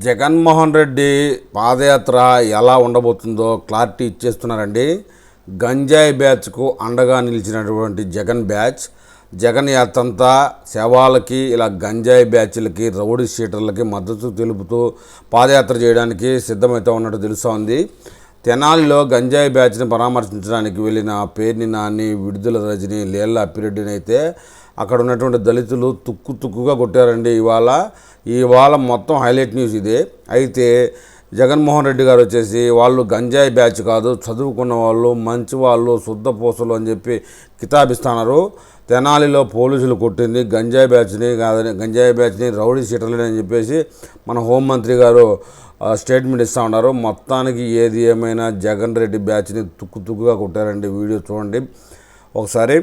జగన్మోహన్ రెడ్డి పాదయాత్ర ఎలా ఉండబోతుందో క్లారిటీ ఇచ్చేస్తున్నారండి. గంజాయి బ్యాచ్కు అండగా నిలిచినటువంటి జగన్ బ్యాచ్ జగన్ యాత్రంతా శవాలకి ఇలా గంజాయి బ్యాచ్లకి రౌడీ షీటర్లకి మద్దతు తెలుపుతూ పాదయాత్ర చేయడానికి సిద్ధమవుతూ ఉన్నట్టు తెలుస్తోంది. తెనాలిలో గంజాయి బ్యాచ్ని పరామర్శించడానికి వెళ్ళిన పేర్ని నాని, విడుదల రజని, లేళ్ల అప్పిరెడ్డిని అయితే అక్కడ ఉన్నటువంటి దళితులు తుక్కుగా కొట్టారండి. ఇవాళ మొత్తం హైలైట్ న్యూస్ ఇదే. అయితే జగన్మోహన్ రెడ్డి గారు వచ్చేసి వాళ్ళు గంజాయి బ్యాచ్ కాదు, చదువుకున్న వాళ్ళు, మంచి వాళ్ళు, శుద్ధ పూసలు అని చెప్పి కితాబిస్తున్నారు. తెనాలిలో పోలీసులు కొట్టింది గంజాయి బ్యాచ్ని కాదని, గంజాయి బ్యాచ్ని రౌడీ షీటర్లని అని చెప్పేసి మన హోంమంత్రి గారు స్టేట్మెంట్ ఇస్తూ ఉన్నారు. మొత్తానికి ఏది ఏమైనా జగన్ రెడ్డి బ్యాచ్ని తుక్కుగా కొట్టారండి. వీడియో చూడండి ఒకసారి.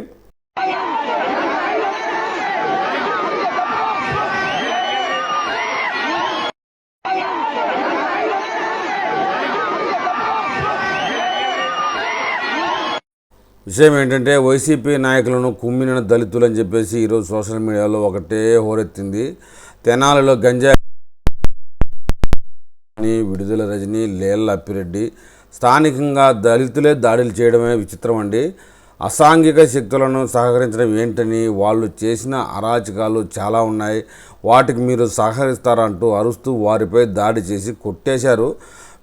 విషయం ఏంటంటే వైసీపీ నాయకులను కుమ్మిన దళితులు అని చెప్పేసి ఈరోజు సోషల్ మీడియాలో ఒకటే హోరెత్తింది. తెనాలిలో గంజాయి, విడుదల రజని, లేళ్ల అప్పిరెడ్డి స్థానికంగా దళితులే దాడులు చేయడమే విచిత్రం అండి. అసాంఘిక శక్తులను సహకరించడం ఏంటని, వాళ్ళు చేసిన అరాచకాలు చాలా ఉన్నాయి, వాటికి మీరు సహకరిస్తారంటూ అరుస్తూ వారిపై దాడి చేసి కొట్టేశారు.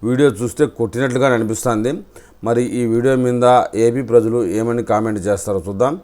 వీడియో చూస్తే కొట్టినట్లుగా అనిపిస్తుంది. మరి ఈ వీడియో మీద ఏపీ ప్రజలు ఏమని కామెంట్ చేస్తారో చూద్దాం.